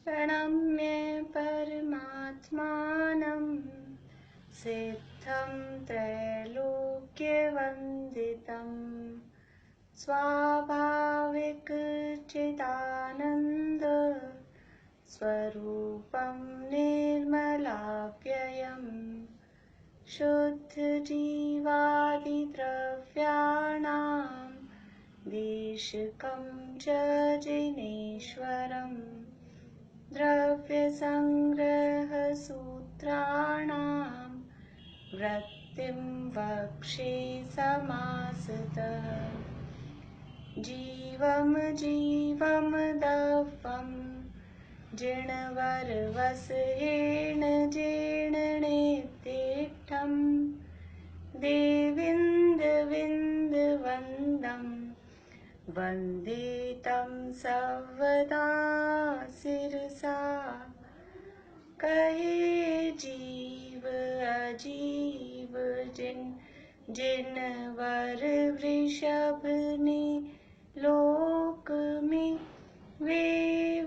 प्रणम्य परमात्मानं सिद्धं त्रैलोक्यवन्दितं स्वाभाविकचिदानन्द स्वरूपं निर्मलाव्ययम् शुद्धजीवादिद्रव्याणां देशिकं च जिनेश्वरम् द्रव्यसंग्रहसूत्राणां वृत्तिं वक्षे समासतः जीवं जीवं दवं जिणवरवसहेण जीर्णनेत्तिष्ठं देविन्दविन्दवन्दं वन्दे तं सर्वदा शिरसा कहे जीव अजीव जिनवर वृषभ ने लोक में वे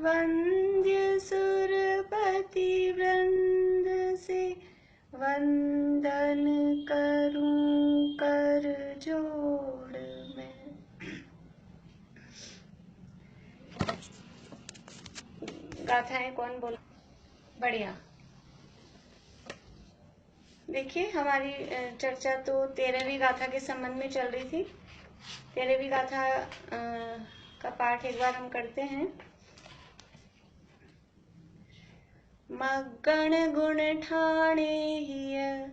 वंद्य सुरपति वृंद से वंदन करूं कर जोड़ मैं। गाथाएं कौन बोल? बढ़िया। देखिए हमारी चर्चा तो 13वीं गाथा के संबंध में चल रही थी। 13वीं गाथा का पाठ एक बार हम करते हैं। मगण गुण ठाणे हिय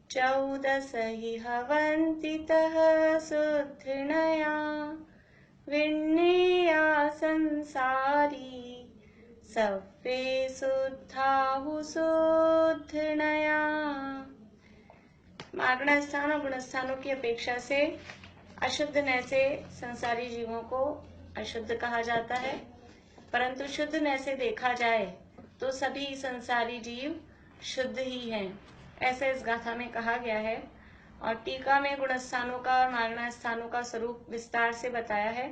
14 ही हवन्ति तः सुधृणया विण्णेया संसारी सव्वे शुद्धाहु शुद्धनया। मागण स्थान और गुण स्थानों की अपेक्षा से अशुद्ध नय से संसारी जीवों को अशुद्ध कहा जाता है, परंतु शुद्ध नय से देखा जाए तो सभी संसारी जीव शुद्ध ही हैं, ऐसा इस गाथा में कहा गया है। और टीका में गुण स्थानों का और मागण स्थानों का स्वरूप विस्तार से बताया है।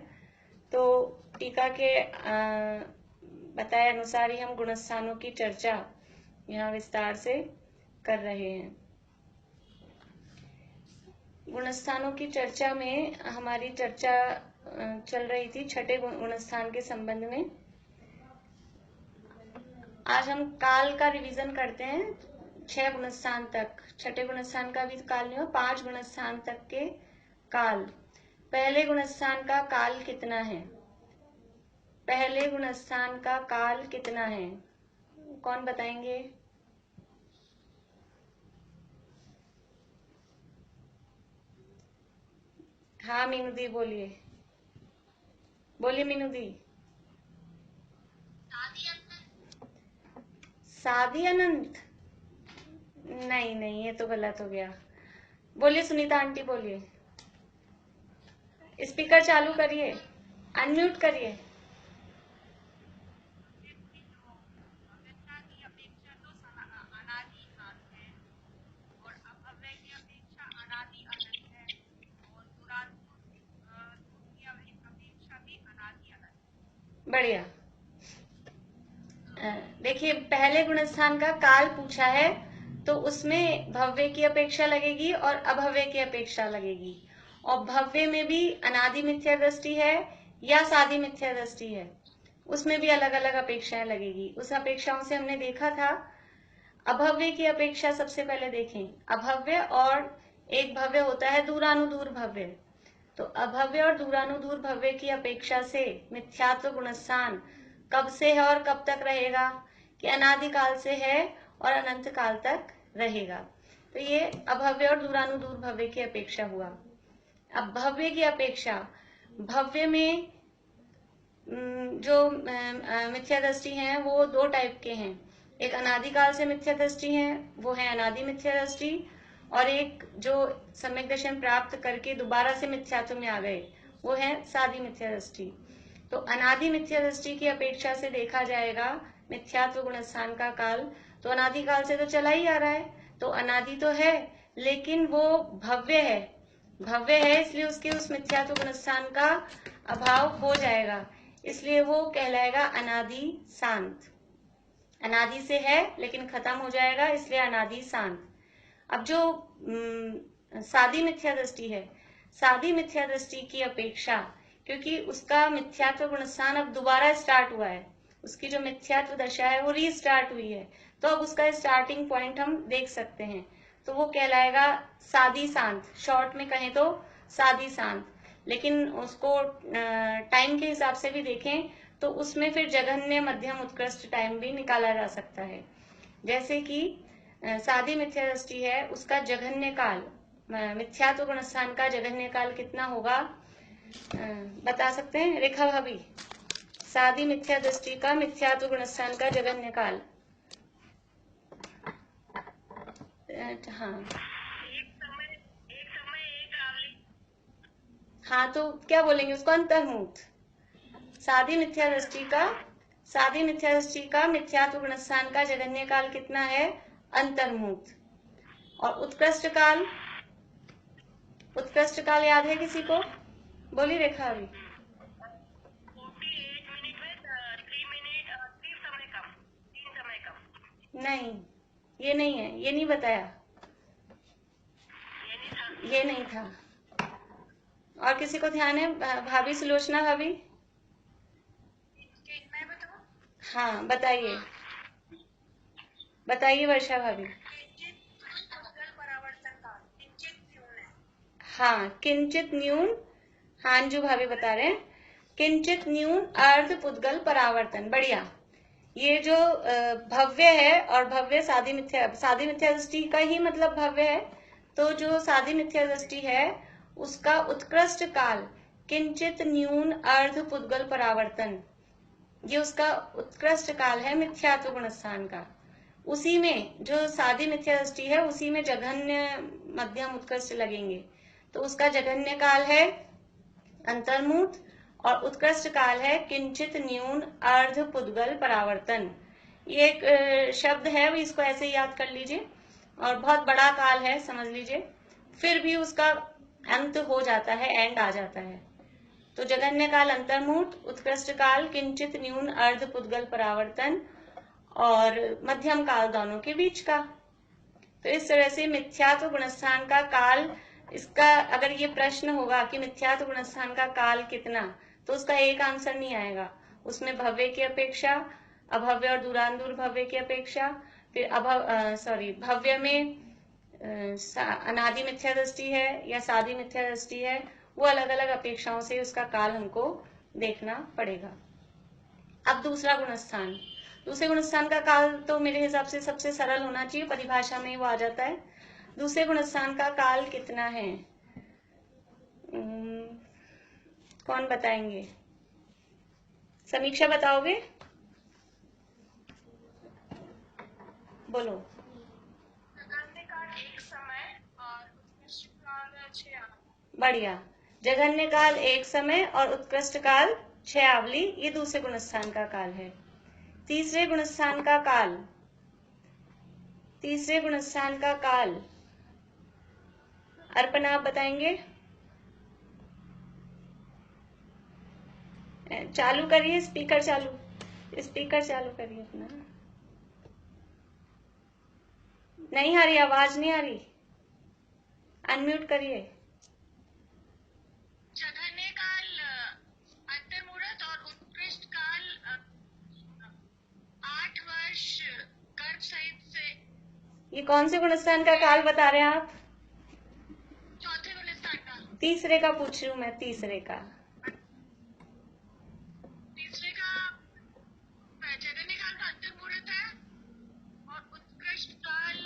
तो टीका के बताए अनुसार ही हम गुण स्थानों की चर्चा यहाँ विस्तार से कर रहे हैं। गुण स्थानों की चर्चा में हमारी चर्चा चल रही थी छठे गुण स्थान के संबंध में। आज हम काल का रिवीजन करते हैं 6 गुण स्थान तक। छठे गुण स्थान का भी काल नहीं हो, 5 गुण स्थान तक के काल। पहले गुण स्थान का काल कितना है? पहले गुण स्थान का काल कितना है? कौन बताएंगे? हाँ मीनू दी बोलिए, बोलिए मीनू दी। साधी अनंत? नहीं नहीं, ये तो गलत हो गया। बोलिए सुनीता आंटी, बोलिए। स्पीकर चालू करिए, अनम्यूट करिए। बढ़िया। देखिए पहले गुण स्थान का काल पूछा है तो उसमें भव्य की अपेक्षा लगेगी और अभव्य की अपेक्षा लगेगी। और भव्य में भी अनादि मिथ्या दृष्टि है या सादी मिथ्या दृष्टि है, उसमें भी अलग अलग अपेक्षाएं लगेगी। उस अपेक्षाओं से हमने देखा था। अभव्य की अपेक्षा सबसे पहले देखें। अभव्य और एक भव्य होता है दूरानुदूर भव्य। तो अभव्य और दूरानुदूर भव्य की अपेक्षा से मिथ्यात्व गुणस्थान कब से है और कब तक रहेगा? कि अनादिकाल से है और अनंत काल तक रहेगा। तो ये अभव्य और दूरानुदूर भव्य की अपेक्षा हुआ। अब भव्य की अपेक्षा, भव्य में जो मिथ्या दृष्टि है वो 2 टाइप के हैं। एक अनादिकाल से मिथ्या दृष्टि है, वो है अनादि मिथ्या दृष्टि, और एक जो सम्यक दर्शन प्राप्त करके दोबारा से मिथ्यात्व में आ गए, वो है सादी मिथ्या दृष्टि। तो अनादि मिथ्या दृष्टि की अपेक्षा से देखा जाएगा मिथ्यात्व गुणस्थान का काल, तो अनादिकाल से तो चला ही आ रहा है, तो अनादि तो है लेकिन वो भव्य है। भव्य है इसलिए उसके उस मिथ्यात्व गुणस्थान का अभाव हो जाएगा, इसलिए वो कहलाएगा अनादि शांत। अनादि से है लेकिन खत्म हो जाएगा, इसलिए अनादि शांत। अब जो सादी मिथ्या दृष्टि है, सादी मिथ्या दृष्टि की अपेक्षा, क्योंकि उसका मिथ्यात्व गुणस्थान अब दोबारा स्टार्ट हुआ है, उसकी जो मिथ्यात्व दशा है वो रीस्टार्ट हुई है, तो अब उसका स्टार्टिंग पॉइंट हम देख सकते हैं, तो वो कहलाएगा सादी शांत। शॉर्ट में कहें तो सादी शांत, लेकिन उसको टाइम के हिसाब से भी देखें तो उसमें फिर जघन्य मध्यम उत्कृष्ट टाइम भी निकाला जा सकता है। जैसे कि सादी मिथ्या दृष्टि है, उसका जघन्य काल, मिथ्यात्व गुणस्थान का जघन्य काल कितना होगा, बता सकते हैं रेखा भाभी? सादी मिथ्या दृष्टि का मिथ्यात्व गुणस्थान का जघन्य काल। हाँ हाँ, तो क्या बोलेंगे उसको? अंतर्मुख। सादी मिथ्या दृष्टि का मिथ्यात्व गुणस्थान का जघन्य काल कितना है? अंतर्मुख। और उत्कृष्ट काल याद है किसी को? बोली रेखा अभी। 48 मिनट में 3 मिनट 3 समय कम। नहीं, ये नहीं है, ये नहीं बताया, ये नहीं था। और किसी को ध्यान है? भाभी सुलोचना भाभी? मैं बताऊं? हाँ बताइए, बताइए वर्षा भाभी। हाँ, किंचित न्यून, हाँ अंजू भाभी बता रहे हैं, किंचित न्यून अर्ध पुद्गल परावर्तन। बढ़िया। ये जो भव्य है, और भव्य सादी मिथ्या दृष्टि का ही मतलब भव्य है, तो जो सादी मिथ्या दृष्टि है उसका उत्कृष्ट काल किंचित न्यून अर्ध पुद्गल परावर्तन, ये उसका उत्कृष्ट काल है मिथ्यात्व गुणस्थान का। उसी में जो सादी मिथ्या दृष्टि है उसी में जघन्य मध्यम उत्कृष्ट लगेंगे, तो उसका जघन्य काल है अंतर्मुख और उत्कृष्ट काल है किंचित न्यून अर्ध पुद्गल परावर्तन। ये एक शब्द है, इसको ऐसे याद कर लीजिए, और बहुत बड़ा काल है समझ लीजिए, फिर भी उसका अंत हो जाता है, एंड आ जाता है। तो जघन्य काल अंतर्मुख, उत्कृष्ट काल किंचित न्यून अर्ध पुद्गल परावर्तन, और मध्यम काल दोनों के बीच का। तो इस तरह से मिथ्यात्व गुणस्थान का काल, इसका अगर ये प्रश्न होगा कि मिथ्यात्व गुणस्थान का काल कितना, तो उसका एक आंसर नहीं आएगा, उसमें भव्य की अपेक्षा, अभव्य और दूरांदूर भव्य की अपेक्षा, फिर भव्य में अनादि मिथ्या दृष्टि है या सादी मिथ्या दृष्टि है, वो अलग अलग अपेक्षाओं से उसका काल हमको देखना पड़ेगा। अब दूसरे गुणस्थान का काल तो मेरे हिसाब से सबसे सरल होना चाहिए, परिभाषा में वो आ जाता है। दूसरे गुणस्थान का काल कितना है? कौन बताएंगे? समीक्षा बताओगे? बोलो। जघन्य काल 1 समय और उत्कृष्ट काल 6 आवली। बढ़िया। जघन्य काल 1 समय और उत्कृष्ट काल 6 आवली, ये दूसरे गुणस्थान का काल है। तीसरे गुणस्थान का काल अर्पण आप बताएंगे? चालू करिए, स्पीकर चालू करिए अपना। नहीं आ रही आवाज, नहीं आ रही, अनम्यूट करिए। जघन्य काल अंतर्मुहूर्त और उत्कृष्ट काल 8 वर्ष गर्भ सहित से। ये कौन से गुणस्थान का काल बता रहे हैं आप? चौथे गुणस्थान का। तीसरे का पूछ रही हूँ मैं, तीसरे का जघन्य काल का अंतर्मुहूर्त है और उत्कृष्ट काल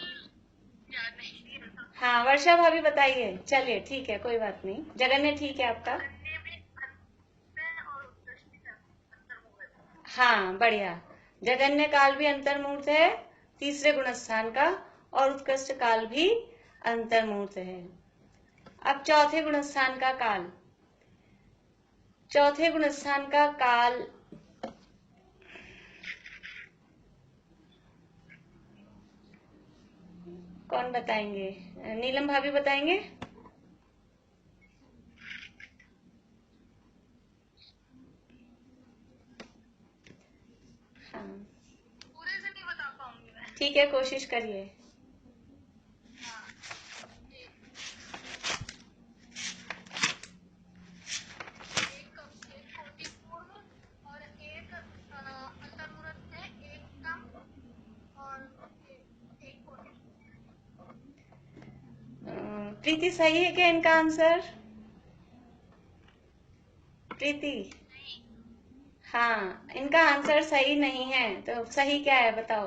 याद नहीं। हाँ वर्षा भाभी बताइए। चलिए ठीक है, कोई बात नहीं, जगन्य ठीक है आपका। हाँ बढ़िया, जगन्य काल भी अंतर्मुहूर्त है तीसरे गुणस्थान का, और उत्कृष्ट काल भी अंतर्मुहूर्त है। अब चौथे गुणस्थान का काल, कौन बताएंगे? नीलम भाभी बताएंगे? हाँ ठीक है, कोशिश करिए। हाँ, एक कोटि पूर्व और एक अंतर्मुहूर्त है, एक कम और एक कोटि। प्रीति, सही है क्या इनका आंसर? प्रीति, नहीं, हाँ, इनका आंसर सही नहीं है, तो सही क्या है बताओ।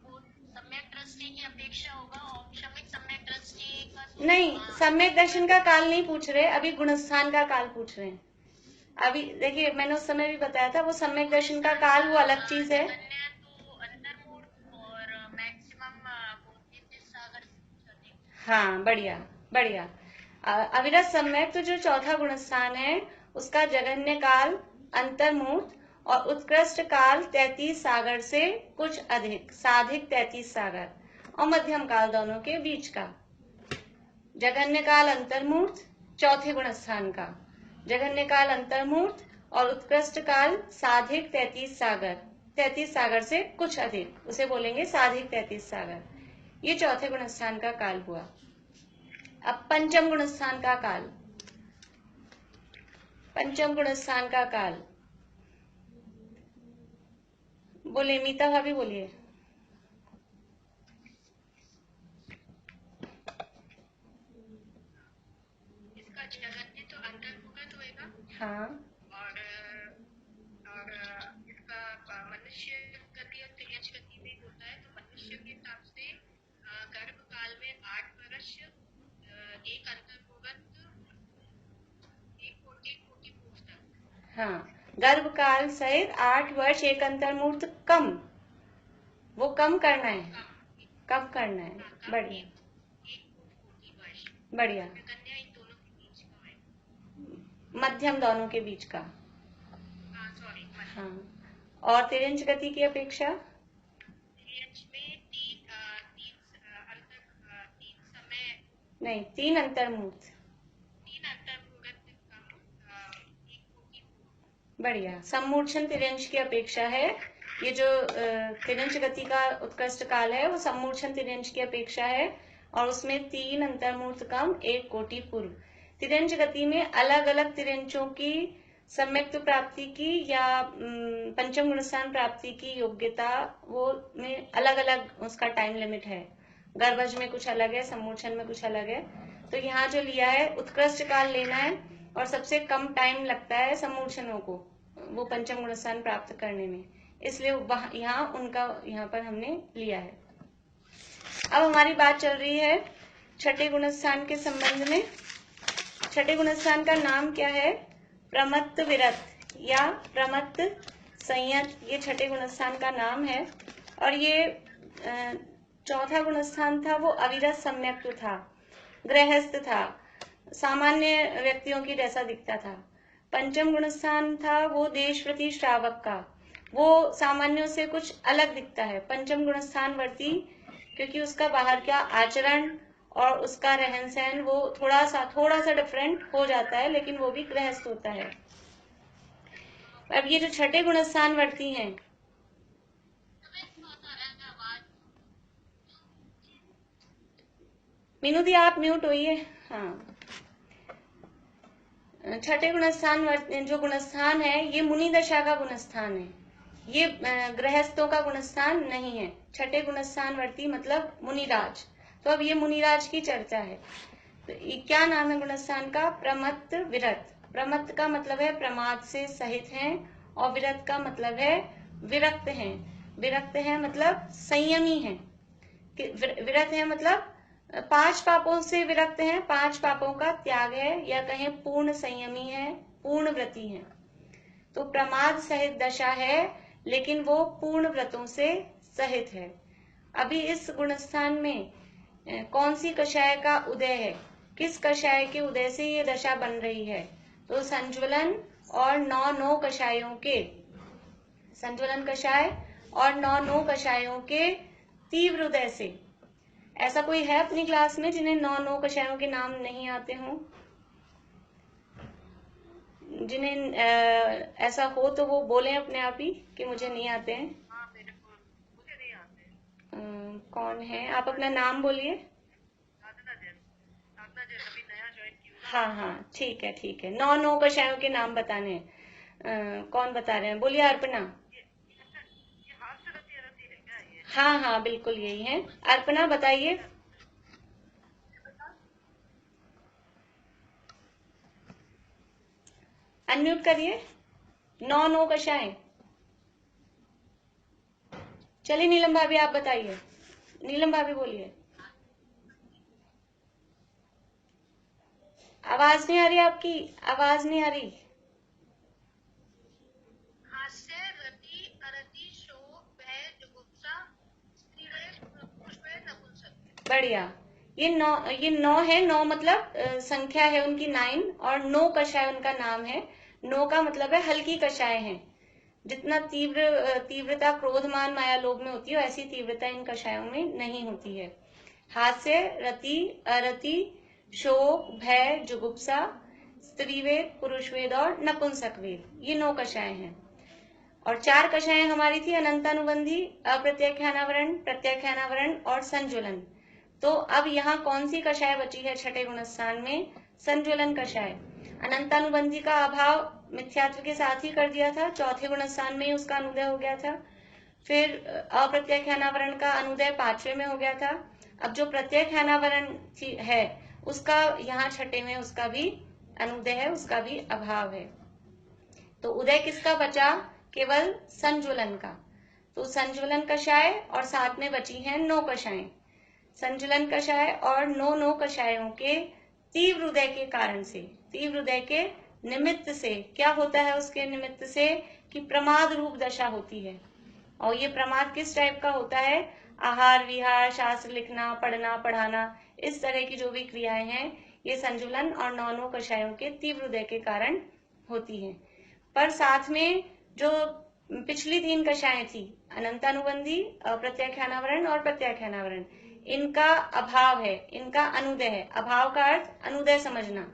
वो सम्यक दृष्टि की अपेक्षा होगा और क्षमिक सम्यक दृष्टि का नहीं, सम्यक दर्शन का काल नहीं पूछ रहे, अभी गुणस्थान का काल पूछ रहे हैं। अभी देखिए, मैंने उस समय भी बताया था, वो सम्यक दर्शन का काल वो अलग चीज है। जगन्य तो अंतर्मुहूर्त और मैक्सिमम वो तीर्थ सागर से। हाँ, बढ़िया बढ़िया। अविरत सम्यक तो जो चौथा गुणस्थान है, उसका जगन्य काल, अंतर्मुहूर्त और उत्कृष्ट काल 33 सागर से कुछ अधिक, साधिक 33 सागर, और मध्यम काल दोनों के बीच का। जगन्य काल अंतर्मुहूर्त चौथे गुणस्थान का, जगन्य काल अंतर्मुहूर्त और उत्कृष्ट काल साधिक 33 सागर, 33 सागर से कुछ अधिक, उसे बोलेंगे साधिक 33 सागर। ये चौथे गुणस्थान का काल हुआ। अब पंचम गुणस्थान का काल, पंचम गुणस्थान का काल बोले, मीता भाभी बोलिए। इसका जगन्य तो अंतर्मुहूर्त होएगा हाँ, और इसका मनुष्य गति और तिर्यज गति में होता है, तो मनुष्य के हिसाब से गर्भ काल में 8 वर्ष, एक अंतर्मुहूर्त, एक कोटि पूर्व तक। हाँ, गर्भ काल सहित 8 वर्ष, एक अंतर्मुहूर्त कम, वो कम करना है, कम करना है। बढ़िया एक कोटि वर्ष। बढ़िया। कन्या इन दोनों के बीच का है। मध्यम दोनों के बीच का। हाँ, सॉरी। हाँ, और तिर्यंच गति की अपेक्षा तिर्यंच में तीन समय, नहीं, 3 अंतर्मुहूर्त। 3 अंतर्मुहूर्त कम, एक कोटि पूर्व। बढ़िया, सम्मूर्छन तिर्यंच की अपेक्षा है। ये जो तिर्यंच गति का उत्कृष्ट काल है, वो सम्मूर्छन तिर्यंच की अपेक्षा है, और उसमें 3 अंतर्मुहूर्त कम, एक कोटि पूर्व। तिर्यंच गति में अलग अलग तिर्यंचों की सम्यक्त प्राप्ति की या पंचम गुणस्थान प्राप्ति की योग्यता, वो में अलग अलग उसका टाइम लिमिट है। गर्भज में कुछ अलग है, सम्मूर्छन में कुछ अलग है। तो यहाँ जो लिया है, उत्कृष्ट काल लेना है, और सबसे कम टाइम लगता है सम्मूर्छनों को वो पंचम गुणस्थान प्राप्त करने में, इसलिए यहाँ उनका यहाँ पर हमने लिया है। अब हमारी बात चल रही है छठे गुणस्थान के संबंध में। छठे गुणस्थान का नाम क्या है? प्रमत्त विरत या प्रमत्त संयत, ये छठे गुणस्थान का नाम है। और ये चौथा गुणस्थान था वो अविरत सम्यक्त था, गृहस्थ था, सामान्य व्यक्तियों की जैसा दिखता था। पंचम गुणस्थान था वो देश प्रति श्रावक का, वो सामान्यों से कुछ अलग दिखता है। पंचम गुणस्थान वर्ती, क्योंकि उसका बाहर का आचरण और उसका रहन सहन वो थोड़ा सा डिफरेंट हो जाता है, लेकिन वो भी गृहस्थ होता है। अब ये जो छठे गुणस्थान वर्ती हैं, मीनू दी आप म्यूट होइए। हाँ, छठे गुणस्थान जो गुणस्थान है, ये मुनि दशा का गुणस्थान है, ये गृहस्थों का गुणस्थान नहीं है। छठे गुणस्थान वर्ती मतलब मुनिराज। तो अब ये मुनिराज की चर्चा है। तो क्या नाम है गुणस्थान का? प्रमत्त विरत। प्रमत्त का मतलब है प्रमाद से सहित हैं, और विरत का मतलब है विरक्त हैं। विरक्त है मतलब संयमी हैं। विरत है मतलब 5 पापों से विरक्त हैं, 5 पापों का त्याग है, या कहें पूर्ण संयमी है, पूर्ण व्रती है। तो प्रमाद सहित दशा है, लेकिन वो पूर्ण व्रतों से सहित है। अभी इस गुणस्थान में कौन सी कषाय का उदय है? किस कषाय के उदय से ये दशा बन रही है? तो संज्वलन और 9 कषायों के, संज्वलन कषाय और 9 कषायों के तीव्र उदय से। ऐसा कोई है अपनी क्लास में जिन्हें 9 कषायों के नाम नहीं आते हों? जिन्हें ऐसा हो तो वो बोलें अपने आप ही कि मुझे नहीं आते हैं। कौन है, आप अपना नाम बोलिए। साधना जैन अभी नया ज्वाइन की हूँ। हाँ हाँ, ठीक है ठीक है। 9 कषायों के नाम बताने हैं। कौन बता रहे हैं, बोलिए अर्पणा। ये हास्य रति रति है क्या ये? हाँ हाँ, बिल्कुल यही है। अर्पणा बताइए। अनम्यूट करिए। 9 कषाय। चलिए नीलम भाभी आप बताइए। नीलम भाभी बोलिए। आवाज नहीं आ रही, आपकी आवाज नहीं आ रही। हास्य रति अरति शोक भय जुगुप्सा स्त्रीवेद पुरुषवेद नपुंसक। बढ़िया। ये 9 है। 9 मतलब संख्या है उनकी 9, और 9 कषाय उनका नाम है। 9 का मतलब है हल्की कषाय हैं। जितना तीव्रता क्रोधमान माया लोभ में होती है, ऐसी तीव्रता इन कषायों में नहीं होती है। हास्य, रति, अरति, शोक, भय, जुगुप्सा, स्त्रीवेद, पुरुषवेद और नपुंसक वेद, ये 9 कषाय हैं। और 4 कषाय हमारी थी अनंतानुबंधी, अप्रत्याख्यानावरण, प्रत्याख्यानावरण और संजुलन। तो अब यहाँ कौन सी कषाय बची है छठे गुणस्थान में? संजुलन कषाय। अनंतानुबंधी का अभाव मिथ्यात्व के साथ ही कर दिया था, चौथे गुणस्थान में ही उसका अनुदय हो गया था। फिर अप्रत्याख्यानावरण का अनुदय 5वें में हो गया था। अब जो प्रत्याख्यानावरण है उसका यहाँ छठे में उसका भी अनुदय है, उसका भी अभाव है। तो उदय किसका बचा? केवल संजुलन का। तो संजुलन कषाय और साथ में बची हैं 9 कषाय। संजुलन कषाय और 9 कषायों के तीव्र उदय के कारण से, तीव्र उदय के निमित्त से क्या होता है? उसके निमित्त से कि प्रमाद रूप दशा होती है। और ये प्रमाद किस टाइप का होता है? आहार विहार, शास्त्र लिखना, पढ़ना, पढ़ाना, इस तरह की जो भी क्रियाएं हैं ये संजुलन और 9 कषायों के तीव्र उदय के कारण होती हैं। पर साथ में जो पिछली 3 कषाएं थी, अनंतानुबंधी, अप्रत्याख्यानावरण और प्रत्याख्यानावरण, इनका अभाव है, इनका अनुदय है। अभाव का अर्थ अनुदय समझना।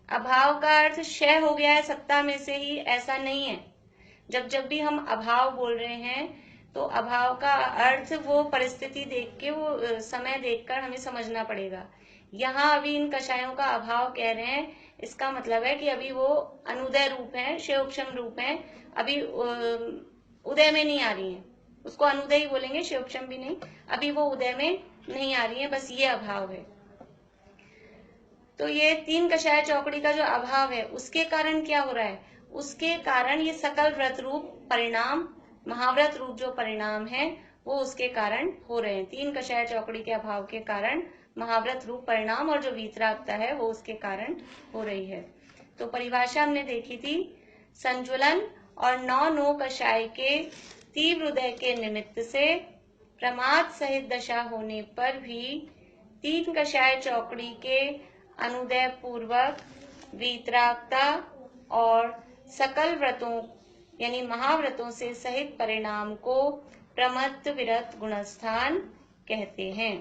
अभाव का अर्थ क्षय हो गया है सत्ता में से ही, ऐसा नहीं है। जब भी हम अभाव बोल रहे हैं तो अभाव का अर्थ वो परिस्थिति देख के, वो समय देखकर हमें समझना पड़ेगा। यहाँ अभी इन कषायों का अभाव कह रहे हैं, इसका मतलब है कि अभी वो अनुदय रूप है, क्षयोक्षम रूप है, अभी उदय में नहीं आ रही है। उसको अनुदय ही बोलेंगे, क्षयोक्षम भी नहीं। अभी वो उदय में नहीं आ रही है, बस ये अभाव है। तो ये 3 कषाय चौकड़ी का जो अभाव है उसके कारण क्या हो रहा है? उसके कारण ये सकल व्रत रूप परिणाम, महाव्रत रूप जो परिणाम है वो उसके कारण हो रहे हैं। 3 कषाय चौकड़ी के अभाव के कारण महाव्रत रूप परिणाम और जो वीतरागता है वो उसके कारण हो रही है। तो परिभाषा हमने देखी थी, संजुलन और 9 कषाय के तीव्र उदय के निमित्त से प्रमाद सहित दशा होने पर भी 3 कषाय चौकड़ी के अनुदय पूर्वक वीतरागता और सकल व्रतों यानी महाव्रतों से सहित परिणाम को प्रमत्त विरत गुणस्थान कहते हैं।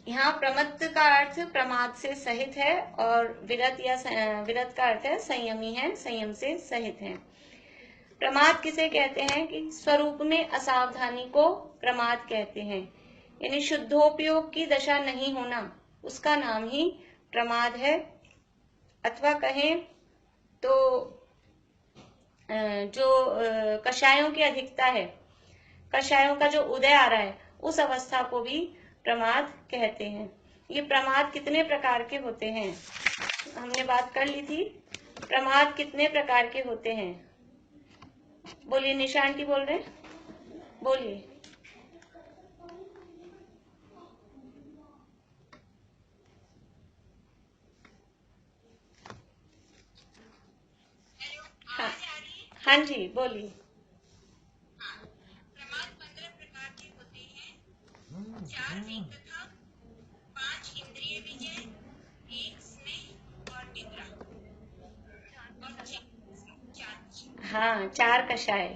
यहाँ प्रमत्त का अर्थ प्रमाद से सहित है और विरत विरत का अर्थ है संयमी है, संयम से सहित है। प्रमाद किसे कहते हैं? कि स्वरूप में असावधानी को प्रमाद कहते हैं, यानी शुद्धोपयोग की दशा नहीं होना, उसका नाम ही प्रमाद है। अथवा कहें तो जो कषायों की अधिकता है, कषायों का जो उदय आ रहा है, उस अवस्था को भी प्रमाद कहते हैं। ये प्रमाद कितने प्रकार के होते हैं हमने बात कर ली थी। प्रमाद कितने प्रकार के होते हैं? बोलिए, निशा आंटी बोल रहे हैं, बोलिए। हाँ जी, बोलिए। प्रमाद 15 प्रकार के होते हैं। 4 विकथा, 5 इंद्रिय विजय, 1 स्नेह और निद्रा, और 4 हाँ, 4 कषाय,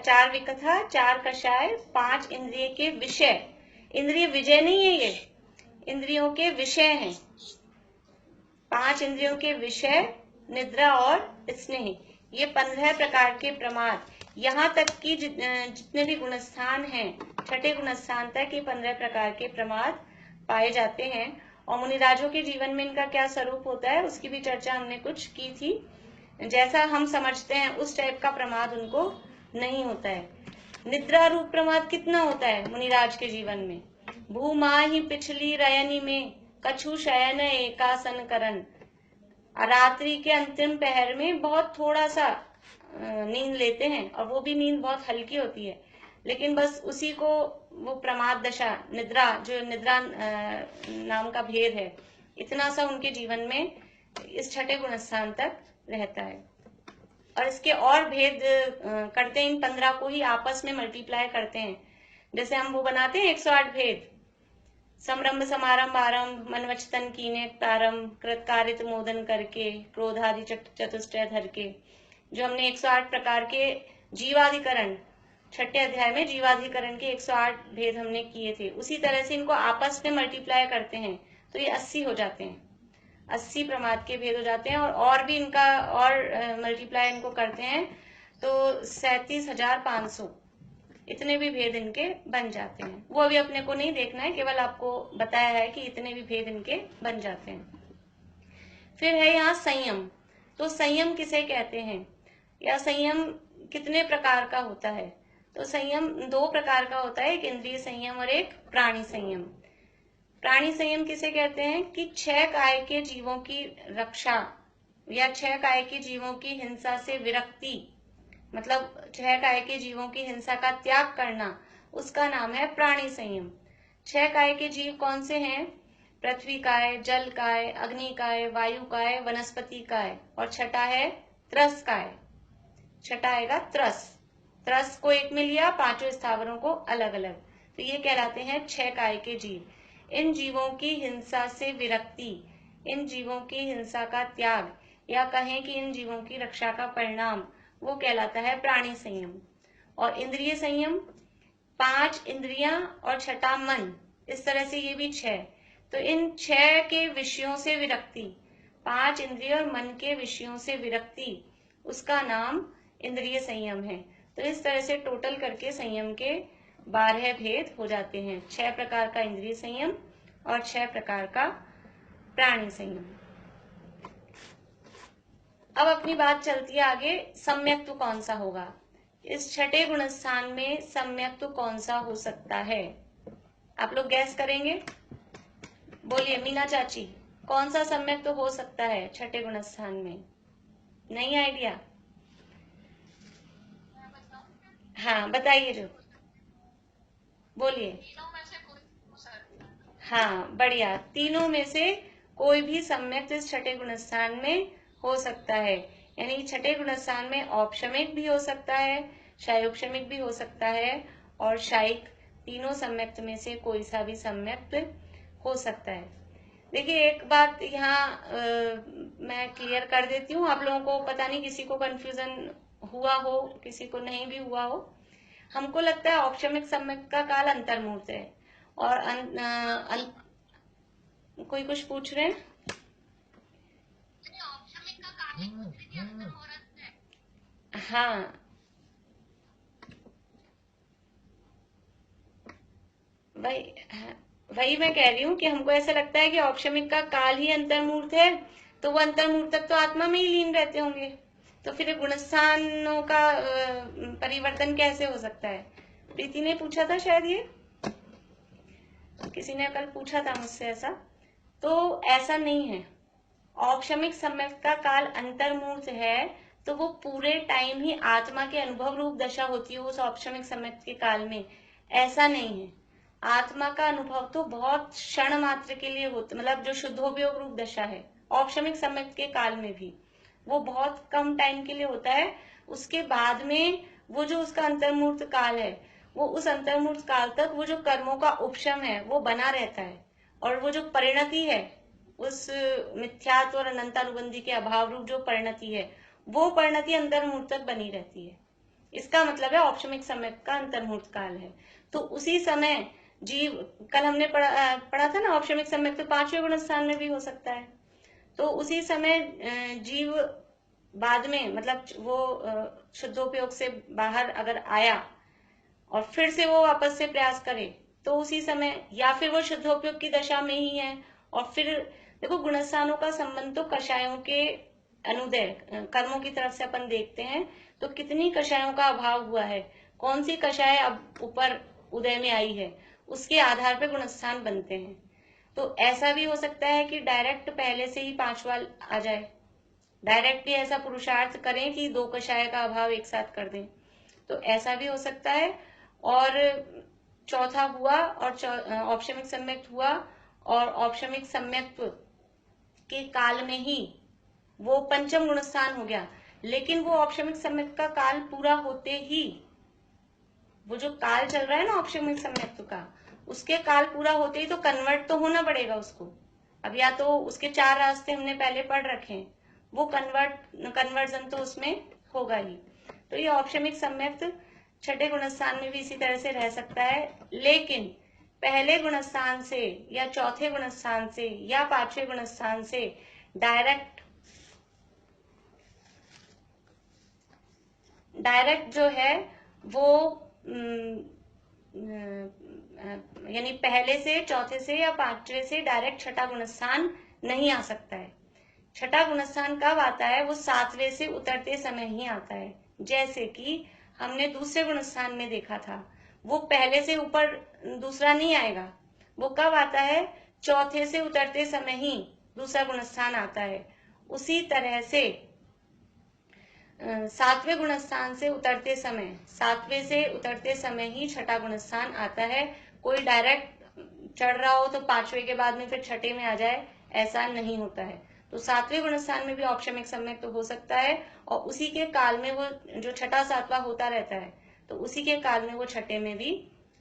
4 विकथा, 4 कषाय, 5 इंद्रिय के विषय। इंद्रिय विजय नहीं है, ये इंद्रियों के विषय हैं। 5 इंद्रियों के विषय, निद्रा और स्नेह, ये 15 प्रकार के प्रमाद। यहाँ तक कि जितने भी गुणस्थान हैं, छठे गुणस्थान तक ये 15 प्रकार के प्रमाद पाए जाते हैं। और मुनिराजों के जीवन में इनका क्या स्वरूप होता है उसकी भी चर्चा हमने कुछ की थी। जैसा हम समझते हैं उस टाइप का प्रमाद उनको नहीं होता है। निद्रा रूप प्रमाद कितना होता है मुनिराज के जीवन में? भूमाहि पिछली रयनी में कछु शयन एकासन करन। रात्रि के अंतिम पहर में बहुत थोड़ा सा नींद लेते हैं, और वो भी नींद बहुत हल्की होती है, लेकिन बस उसी को वो प्रमाद दशा, निद्रा, जो निद्रा नाम का भेद है, इतना सा उनके जीवन में इस छठे गुणस्थान तक रहता है। और इसके और भेद करते हैं, इन 15 को ही आपस में मल्टीप्लाई करते हैं। जैसे हम वो बनाते हैं 108 भेद, समरंभ समारंभ आरंभ, मन वचन कीने प्रारंभ, कृतकारित मोदन करके, क्रोधादि चतुष्टय धर के, जो हमने 108 प्रकार के जीवाधिकरण, छठे अध्याय में जीवाधिकरण के 108 भेद हमने किए थे, उसी तरह से इनको आपस में मल्टीप्लाई करते हैं तो ये 80 हो जाते हैं, 80 प्रमाद के भेद हो जाते हैं। और भी इनका और मल्टीप्लाई इनको करते हैं तो 37,500 इतने भी भेद इनके बन जाते हैं। वो अभी अपने को नहीं देखना है, केवल आपको बताया है कि इतने भी भेद इनके बन जाते हैं। फिर है यहाँ संयम। तो संयम किसे कहते हैं, या संयम कितने प्रकार का होता है? तो संयम 2 प्रकार का होता है, एक इंद्रिय संयम और एक प्राणी संयम। प्राणी संयम किसे कहते हैं कि 6 काय के जीवों की रक्षा या 6 काय के जीवों की हिंसा से विरक्ति, मतलब 6 काय के जीवों की हिंसा का त्याग करना, उसका नाम है प्राणी संयम। 6 काय के जीव कौन से हैं? पृथ्वी काय, जल काय, अग्नि काय, वायु काय, वनस्पति काय, और छठा है त्रस काय। छठा आएगा त्रस। त्रस को एक में लिया, 5 स्थावरों को अलग अलग, तो ये कहलाते हैं 6 काय के जीव। इन जीवों की हिंसा से विरक्ति, इन जीवों की हिंसा का त्याग, या कहें कि इन जीवों की रक्षा का परिणाम, वो कहलाता है प्राणी संयम। और इंद्रिय संयम, 5 इंद्रियां और छठा मन, इस तरह से ये भी 6। तो इन 6 के विषयों से विरक्ति, 5 इंद्रिय और मन के विषयों से विरक्ति, उसका नाम इंद्रिय संयम है। तो इस तरह से टोटल करके संयम के 12 भेद हो जाते हैं, 6 प्रकार का इंद्रिय संयम और 6 प्रकार का प्राणी संयम। अब अपनी बात चलती है आगे, सम्यक्त्व कौन सा होगा? इस छठे गुणस्थान में सम्यक्त्व कौन सा हो सकता है? आप लोग गैस करेंगे, बोलिए मीना चाची, कौन सा सम्यक्त्व हो सकता है छठे गुणस्थान में? नहीं आइडिया? हाँ बताइए, जो बोलिए। हाँ बढ़िया, तीनों में से कोई भी सम्यक्त्व इस छठे गुणस्थान में हो सकता है। यानी छठे गुणस्थान में औपशमिक भी हो सकता है, शायोपशमिक भी हो सकता है, और शायिक, तीनों सम्यक्त्व में से कोई सा भी सम्यक्त्व हो सकता है। देखिए एक बात यहाँ मैं क्लियर कर देती हूँ, आप लोगों को पता नहीं किसी को कंफ्यूजन हुआ हो, किसी को नहीं भी हुआ हो। हमको लगता है औपशमिक सम्यक्त्व का काल अंतर्मुहूर्त है, और कोई कुछ पूछ रहे हैं? हाँ वही मैं कह रही हूँ कि हमको ऐसा लगता है कि औपशमिक का काल ही अंतर्मुहूर्त है, तो वो अंतर्मुहूर्त तक तो आत्मा में ही लीन रहते होंगे, तो फिर गुणस्थानों का परिवर्तन कैसे हो सकता है? प्रीति ने पूछा था शायद, ये किसी ने कल पूछा था मुझसे ऐसा, तो ऐसा नहीं है। औपशमिक सम्यक्त्व का काल अंतर्मुहूर्त है, तो वो पूरे टाइम ही आत्मा के अनुभव रूप दशा होती है उस औपशमिक सम्यक्त्व के काल में, ऐसा नहीं है। आत्मा का अनुभव तो बहुत क्षण मात्र के लिए होता, मतलब जो शुद्धोपयोग रूप दशा है औपशमिक सम्यक्त्व के काल में भी वो बहुत कम टाइम के लिए होता है। उसके बाद में वो जो उसका अंतर्मुहूर्त काल है, वो उस अंतर्मुहूर्त काल तक वो जो कर्मों का उपशम है वो बना रहता है, और वो जो परिणति है, उस मिथ्यात्व और अनंतानुबंधी के अभाव रूप जो परिणति है, वो परिणति अंतर्मुहूर्त तक बनी रहती है। इसका मतलब है औपशमिक सम्यक्त्व का अंतर्मुहूर्त काल है। तो उसी समय जीव, कल हमने पढ़ा था ना, औपशमिक सम्यक्त्व 5वें गुणस्थान में भी हो सकता है। तो उसी समय जीव बाद में मतलब वो शुद्धोपयोग से बाहर अगर आया और फिर से वो वापस से प्रयास करे तो उसी समय, या फिर वो शुद्धोपयोग की दशा में ही है और फिर देखो गुणस्थानों का संबंध तो कषायों के अनुदय कर्मों की तरफ से अपन देखते हैं, तो कितनी कषायों का अभाव हुआ है, कौन सी कषाय अब ऊपर उदय में आई है, उसके आधार पर गुणस्थान बनते हैं। तो ऐसा भी हो सकता है कि डायरेक्ट पहले से ही पांचवा आ जाए, डायरेक्टली ऐसा पुरुषार्थ करें कि 2 कषाय का अभाव एक साथ कर दें, तो ऐसा भी हो सकता है। और चौथा हुआ और औपशमिक सम्यक्त हुआ, और औपशमिक सम्यक्त के काल में ही वो पंचम गुणस्थान हो गया, लेकिन वो औपशमिक सम्यक्त का काल पूरा होते ही, वो जो काल चल रहा है ना औपशमिक सम्यक्त का, उसके काल पूरा होते ही तो कन्वर्ट तो होना पड़ेगा उसको। अब या तो उसके 4 रास्ते हमने पहले पढ़ रखे हैं, वो कन्वर्जन तो उसमें होगा ही। तो ये औपशमिक सम्यक्त छठे गुणस्थान में भी इसी तरह से रह सकता है, लेकिन पहले गुणस्थान से या चौथे गुणस्थान से या 5वें गुणस्थान से डायरेक्ट जो है वो यानी पहले से, चौथे से या 5वें से डायरेक्ट छठा गुणस्थान नहीं आ सकता है। छठा गुणस्थान कब आता है? वो 7वें से उतरते समय ही आता है। जैसे कि हमने दूसरे गुणस्थान में देखा था, वो पहले से ऊपर दूसरा नहीं आएगा, वो कब आता है? चौथे से उतरते समय ही दूसरा गुणस्थान आता है। उसी तरह से 7वें गुणस्थान से उतरते समय, 7वें से उतरते समय ही छठा गुणस्थान आता है। कोई डायरेक्ट चढ़ रहा हो तो 5वें के बाद में फिर छठे में आ जाए, ऐसा नहीं होता है। तो 7वें गुणस्थान में भी औपशमिक सम्यक्त तो हो सकता है, और उसी के काल में वो जो छठा 7वां होता रहता है, तो उसी के काल में वो छठे में भी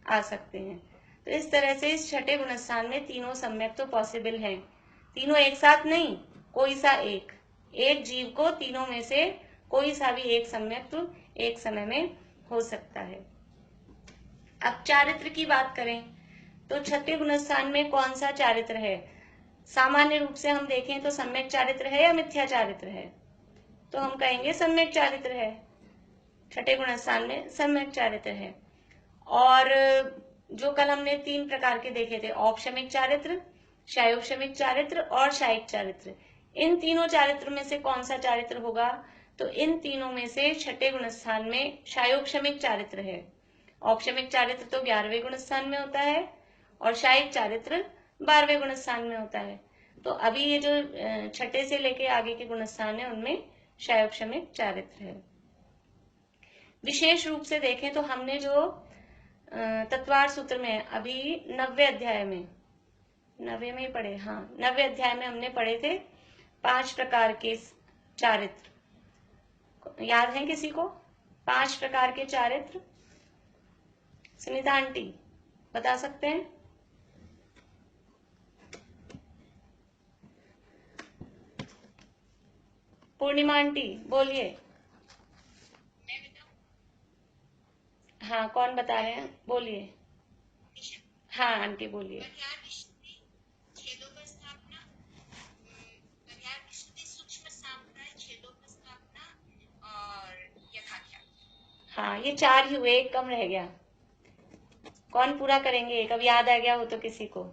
आ सकते हैं। तो इस तरह से इस छठे गुणस्थान में तीनों सम्यक्त तो पॉसिबल है। तीनों एक साथ नहीं, कोई सा एक जीव को तीनों में से कोई सा भी एक सम्यक्त एक समय में हो सकता है। अब चारित्र की बात करें तो छठे गुणस्थान में कौन सा चारित्र है? सामान्य रूप से हम देखें तो सम्यक चारित्र है या मिथ्या चारित्र है? तो हम कहेंगे सम्यक चारित्र है। छठे गुणस्थान में सम्यक चारित्र है। और जो कल हमने 3 प्रकार के देखे थे, औपशमिक चारित्र, शायोपशमिक चारित्र और शायिक चारित्र, इन तीनों चारित्र में से कौन सा चारित्र होगा? तो इन तीनों में से छठे गुणस्थान में शायोपशमिक चारित्र है। औपशमिक चारित्र तो 11वें गुणस्थान में होता है और शायिक चारित्र 12वें गुणस्थान में होता है। तो अभी ये जो छठे से लेके आगे के गुणस्थान है उनमें शायोपशमिक चारित्र है। विशेष रूप से देखें तो हमने जो तत्वार सूत्र में अभी 9वें अध्याय में, 9वें में ही पढ़े, हाँ 9वें अध्याय में हमने पढ़े थे 5 प्रकार के चारित्र। याद है किसी को 5 प्रकार के चारित्र? सुनीता आंटी बता सकते हैं? पूर्णिमा आंटी बोलिए। हाँ कौन बता रहे हैं? बोलिए। हाँ आंटी बोलिए। हाँ ये 4 ही हुए, एक कम रह गया। कौन पूरा करेंगे? एक अब याद आ गया हो तो किसी को।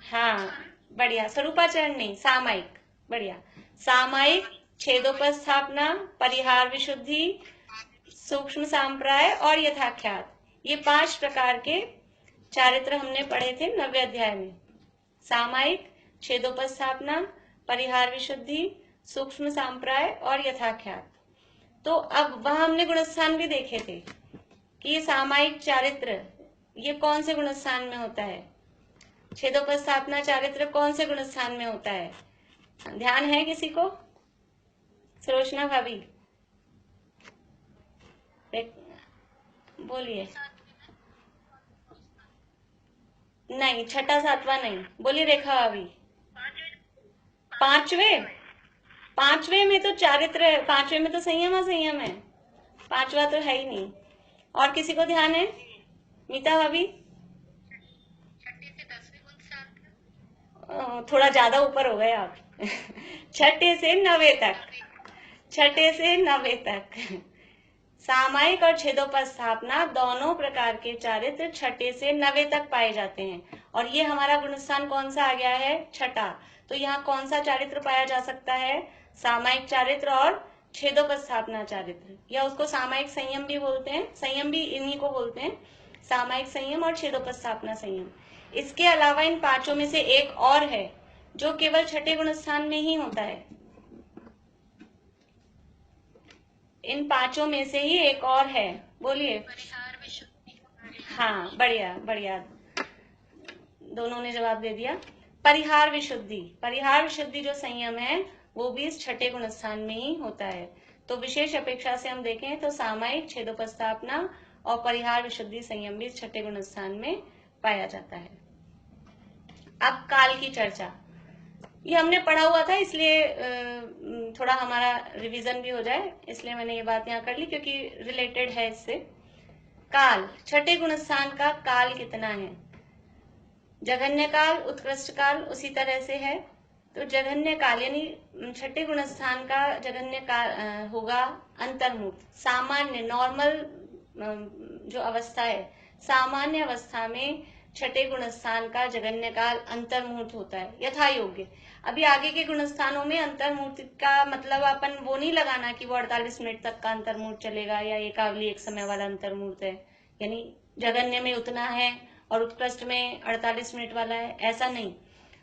हाँ बढ़िया, स्वरूपाचरण नहीं, सामायिक। बढ़िया, सामायिक, छेदोपस्थापना, परिहार विशुद्धि, सूक्ष्म सांप्राय और यथाख्यात, ये 5 प्रकार के चारित्र हमने पढ़े थे 9वें अध्याय में। सामायिक, छेदोपस्थापना, परिहार विशुद्धि, सूक्ष्म सांप्राय और यथाख्यात। तो अब वहां हमने गुणस्थान भी देखे थे कि ये सामायिक चारित्र ये कौन से गुणस्थान में होता है, छेदोपस्थापना चारित्र कौन से गुणस्थान में होता है? ध्यान है किसी को? सुलोचना भाभी बोलिए। नहीं, छठा 7वां नहीं। बोलिए रेखा भाभी। 5वें में तो चारित्र है, 5वें में तो संयम है, 5वां तो है ही नहीं। और किसी को ध्यान है? मीता भाभी थोड़ा ज्यादा ऊपर हो गए आप, छठे से नवे तक, छठे से नवे तक। सामायिक और छेदोपस्थापना दोनों प्रकार के चारित्र छठे से नवे तक पाए जाते हैं। और ये हमारा गुणस्थान कौन सा आ गया है? छठा। तो यहाँ कौन सा चारित्र पाया जा सकता है? सामायिक चारित्र और छेदोपस्थापना चारित्र, या उसको सामायिक संयम भी बोलते हैं। संयम भी इन्हीं को बोलते हैं, सामायिक संयम और छेदोपस्थापना संयम। इसके अलावा इन पांचों में से एक और है जो केवल छठे गुणस्थान में ही होता है। इन पांचों में से ही एक और है, बोलिए। परिहार विशुद्धि। हाँ, बढ़िया बढ़िया, दोनों ने जवाब दे दिया। परिहार विशुद्धि, परिहार विशुद्धि जो संयम है वो भी इस छठे गुणस्थान में ही होता है। तो विशेष अपेक्षा से हम देखें तो सामायिक, छेदोपस्थापना और परिहार विशुद्धि संयम भी इस छठे गुणस्थान में पाया जाता है। अब काल की चर्चा, ये हमने पढ़ा हुआ था, इसलिए थोड़ा हमारा रिवीजन भी हो जाए, इसलिए मैंने ये बात यहाँ कर ली क्योंकि रिलेटेड है इससे। काल, छठे गुणस्थान का काल कितना है? जघन्य काल, उत्कृष्ट काल उसी तरह से है। तो जघन्य काल यानी छठे गुणस्थान का जघन्य काल होगा अंतर्मुक्त, सामान्य नॉर्मल जो अवस्था है, सामान्य अवस्था में छठे गुणस्थान का जघन्य काल अंतर्मुहूर्त होता है, यथा योग्य। अभी आगे के गुणस्थानों में अंतर्मुहूर्त का मतलब अपन वो नहीं लगाना कि वो 48 मिनट तक का अंतर्मुहूर्त चलेगा या एकावली एक समय वाला अंतर्मुहूर्त है, यानी जघन्य में उतना है और उत्कृष्ट में 48 मिनट वाला है, ऐसा नहीं।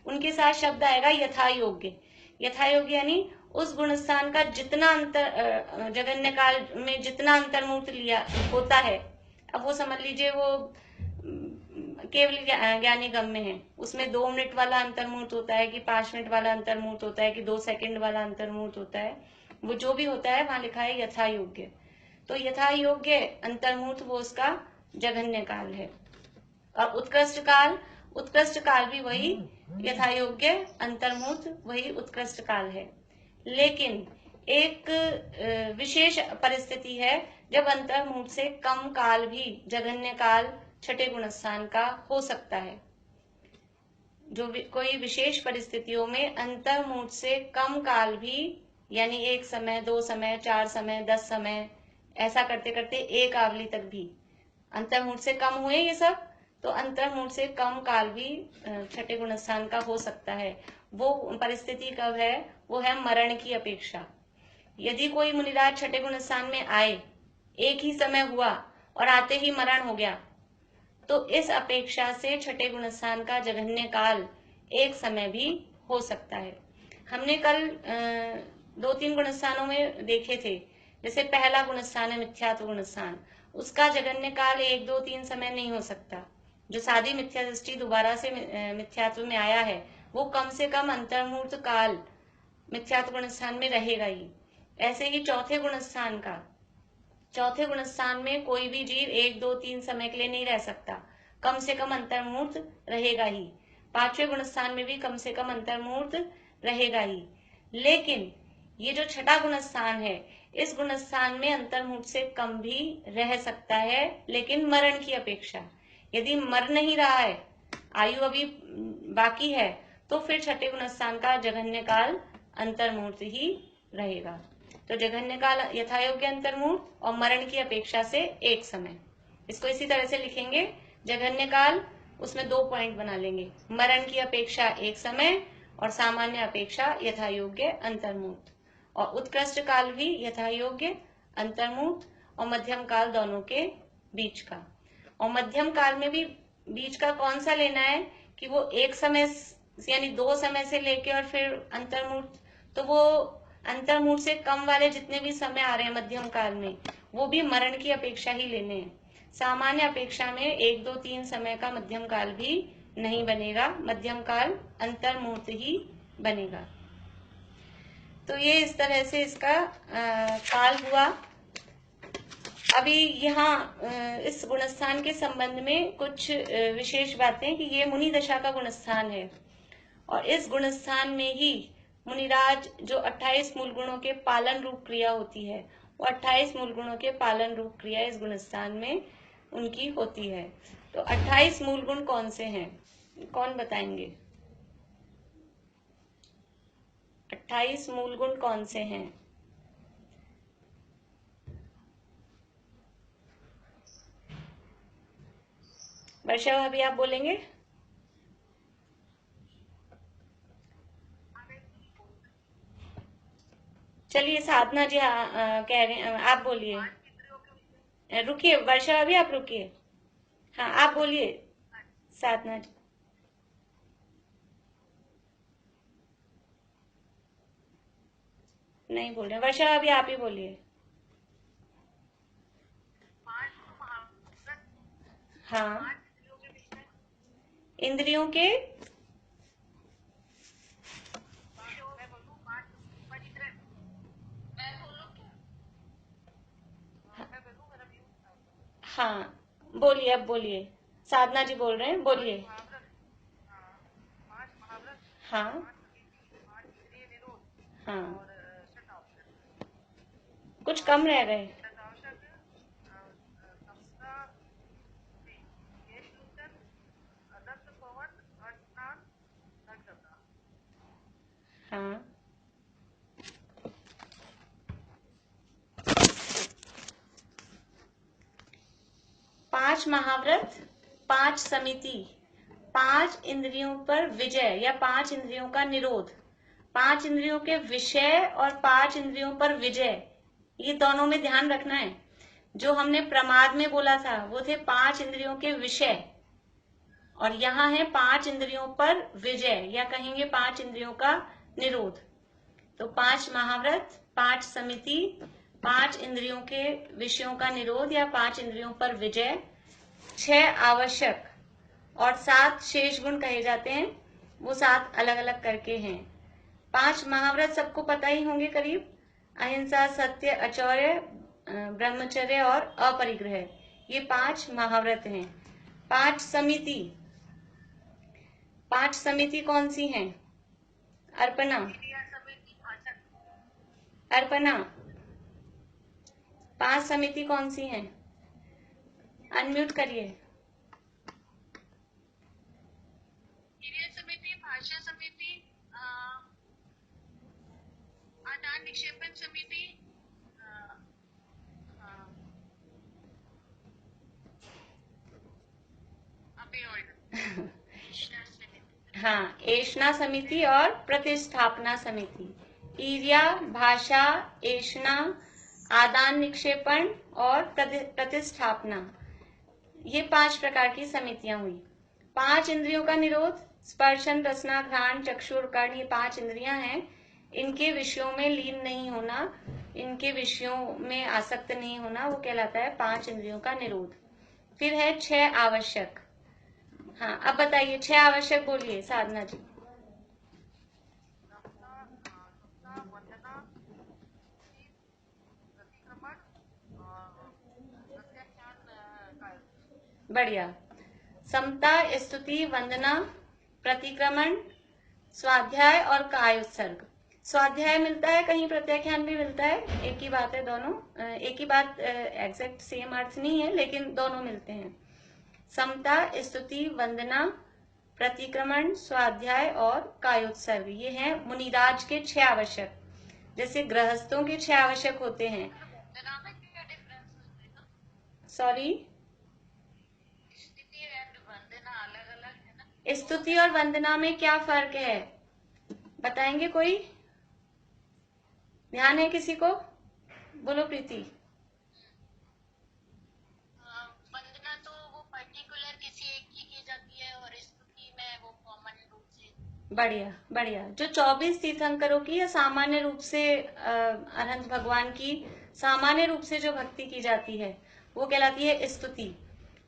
उनके साथ शब्द आएगा यथा योग्य। यथा योग्य यानी उस गुणस्थान का जितना अंतर जघन्य काल में जितना अंतर्मुहूर्त लिया होता है, अब वो समझ लीजिए वो केवल ज्ञानी गम्य है, उसमें 2 मिनट वाला अंतर्मुहूर्त होता है कि 5 मिनट वाला अंतर्मुहूर्त होता है कि 2 सेकंड वाला अंतर्मुहूर्त होता है, वो जो भी होता है वहां लिखा है यथा योग्य। तो यथा योग्य अंतर्मुहूर्त वो उसका जघन्य काल है। और उत्कृष्ट काल, उत्कृष्ट काल भी वही यथा योग्य अंतर्मुहूर्त वही उत्कृष्ट काल है। लेकिन एक विशेष परिस्थिति है जब अंतर्मुहूर्त से कम काल भी जघन्य काल छठे गुणस्थान का हो सकता है। जो कोई विशेष परिस्थितियों में अंतर्मुहूर्त से कम काल भी, यानी 1 समय, 2 समय, 4 समय, 10 समय, ऐसा करते करते एक आवली तक भी अंतर्मुहूर्त से कम हुए ये सब, तो अंतर्मुहूर्त से कम काल भी छठे गुणस्थान का हो सकता है। वो परिस्थिति कब है? वो है मरण की अपेक्षा। यदि कोई मुनिराज छठे गुणस्थान में आए, एक ही समय हुआ और आते ही मरण हो गया, तो इस अपेक्षा से छठे गुणस्थान का जघन्य काल एक समय भी हो सकता है। हमने कल 2-3 गुणस्थानों में देखे थे। जैसे पहला गुणस्थान है मिथ्यात्व गुणस्थान, उसका जघन्य काल 1, 2, 3 समय नहीं हो सकता। जो सादी मिथ्या दृष्टि दोबारा से मिथ्यात्व में आया है, वो कम से कम अंतर्मुहूर्त काल मिथ्यात्व गुणस्थान में रहेगा ही। ऐसे ही चौथे गुणस्थान का, चौथे गुणस्थान में कोई भी जीव 1, 2, 3 समय के लिए नहीं रह सकता, कम से कम अंतर्मुहूर्त रहेगा ही। 5वें गुणस्थान में भी कम से कम अंतर्मुहूर्त रहेगा ही। लेकिन ये जो छठा गुणस्थान है, इस गुणस्थान में अंतर्मुहूर्त से कम भी रह सकता है, लेकिन मरण की अपेक्षा। यदि मर नहीं रहा है, आयु अभी बाकी है, तो फिर छठे गुणस्थान का जघन्य काल अंतर्मुहूर्त ही रहेगा। तो जघन्य काल यथा योग्य अंतर्मुहूर्त और मरण की अपेक्षा से एक समय। इसको इसी तरह से लिखेंगे, जघन्य काल उसमें 2 पॉइंट बना लेंगे, मरण की अपेक्षा एक समय और सामान्य अपेक्षा यथा योग्य अंतर्मुहूर्त। और उत्कृष्ट काल भी यथा योग्य अंतर्मुहूर्त और मध्यम काल दोनों के बीच का। और मध्यम काल में भी बीच का कौन सा लेना है कि वो एक समय यानी 2 समय से लेके और फिर अंतर्मुहूर्त, तो वो अंतर्मुहूर्त से कम वाले जितने भी समय आ रहे हैं मध्यम काल में, वो भी मरण की अपेक्षा ही लेने हैं। सामान्य अपेक्षा में 1, 2, 3 समय का मध्यम काल भी नहीं बनेगा, मध्यम काल अंतर्मुहूर्त ही बनेगा। तो ये इस तरह से इसका काल हुआ। अभी यहाँ इस गुणस्थान के संबंध में कुछ विशेष बातें कि ये मुनि दशा का गुणस्थान है और इस गुणस्थान में ही मुनिराज जो 28 मूल गुणों के पालन रूप क्रिया होती है, वो 28 मूल गुणों के पालन रूप क्रिया इस गुणस्थान में उनकी होती है। तो 28 मूल गुण कौन से हैं, कौन बताएंगे? 28 मूल गुण कौन से हैं? वर्षा अभी आप बोलेंगे? चलिए साधना जी कह रहे हैं, आप बोलिए। रुकिए वर्षा अभी, आप रुकिए। हाँ आप बोलिए साधना जी। नहीं बोल रहे वर्षा अभी, आप ही बोलिए। हाँ, इंद्रियों के हाँ बोलिए, अब बोलिए। साधना जी बोल रहे हैं, बोलिए। हाँ हाँ, कुछ कम रह गए। हाँ, 5 महाव्रत, 5 समिति, 5 इंद्रियों पर विजय या 5 इंद्रियों का निरोध, 5 इंद्रियों के विषय और 5 इंद्रियों पर विजय, ये दोनों में ध्यान रखना है। जो हमने प्रमाद में बोला था वो थे 5 इंद्रियों के विषय, और यहाँ है 5 इंद्रियों पर विजय या कहेंगे 5 इंद्रियों का निरोध। तो 5 महाव्रत, 5 समिति, 5 इंद्रियों के विषयों का निरोध या 5 इंद्रियों पर विजय, 6 आवश्यक और 7 शेष गुण कहे जाते हैं। वो 7 अलग अलग करके हैं। 5 महाव्रत सबको पता ही होंगे करीब, अहिंसा, सत्य, अचौर्य, ब्रह्मचर्य और अपरिग्रह, ये 5 महाव्रत हैं। 5 समिति, 5 समिति कौन सी हैं? अर्पणा, अर्पणा, 5 समिति कौन सी हैं? अनम्यूट करिए। समिति, भाषा समिति, आदान निक्षेपण समिति, हाँ, एषणा समिति और प्रतिस्थापना समिति। ईर्या, भाषा, एषणा, आदान निक्षेपण और प्रतिस्थापना, ये 5 प्रकार की समितियां हुई। 5 इंद्रियों का निरोध, स्पर्शन, रसना, घ्राण, चक्षुर, कर्ण, ये 5 इंद्रियां हैं। इनके विषयों में लीन नहीं होना, इनके विषयों में आसक्त नहीं होना, वो कहलाता है 5 इंद्रियों का निरोध। फिर है 6 आवश्यक। हाँ अब बताइए 6 आवश्यक बोलिए साधना जी। बढ़िया। समता, स्तुति, वंदना, प्रतिक्रमण, स्वाध्याय और काय उत्सर्ग। स्वाध्याय मिलता है कहीं, प्रत्याख्यान भी मिलता है, एक ही बात है दोनों, एक ही बात, एग्जैक्ट सेम अर्थ नहीं है लेकिन दोनों मिलते हैं। समता, स्तुति, वंदना, प्रतिक्रमण, स्वाध्याय और कायोत्सर्ग, ये हैं मुनिराज के 6 आवश्यक। जैसे गृहस्थों के 6 आवश्यक होते हैं। सॉरी, स्तुति और वंदना में क्या फर्क है बताएंगे कोई? ध्यान है किसी को? बोलो प्रीति। वंदना तो वो पर्टिकुलर किसी एक की जाती है और स्तुति में वो कॉमन रूप से। बढ़िया बढ़िया। जो 24 तीर्थंकरों की या सामान्य रूप से अनंत भगवान की सामान्य रूप से जो भक्ति की जाती है वो कहलाती है स्तुति,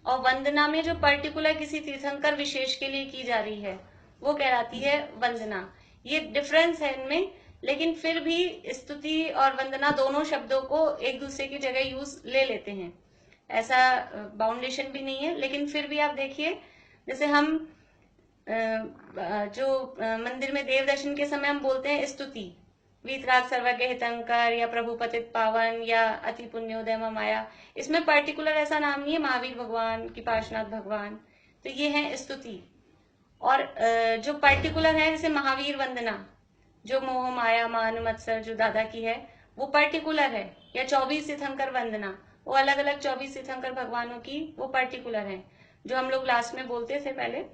और वंदना में जो पर्टिकुलर किसी तीर्थंकर विशेष के लिए की जा रही है वो कहलाती है वंदना। ये डिफरेंस है इनमें, लेकिन फिर भी स्तुति और वंदना दोनों शब्दों को एक दूसरे की जगह यूज ले लेते हैं, ऐसा बाउंडेशन भी नहीं है। लेकिन फिर भी आप देखिए, जैसे हम जो मंदिर में देव दर्शन के समय हम बोलते हैं स्तुति, वीतराग सर्वज्ञ हितंकर या प्रभु पतित पावन या अति पुण्योदय माया, इसमें पर्टिकुलर ऐसा नाम नहीं है महावीर भगवान की पार्श्वनाथ भगवान, तो ये है स्तुति। और जो पर्टिकुलर है जैसे महावीर वंदना, जो मोह माया मान मत्सर जो दादा की है वो पर्टिकुलर है, या 24 तीर्थंकर वंदना वो अलग अलग 24 तीर्थंकर भगवानों की वो पर्टिकुलर है, जो हम लोग लास्ट में बोलते थे पहले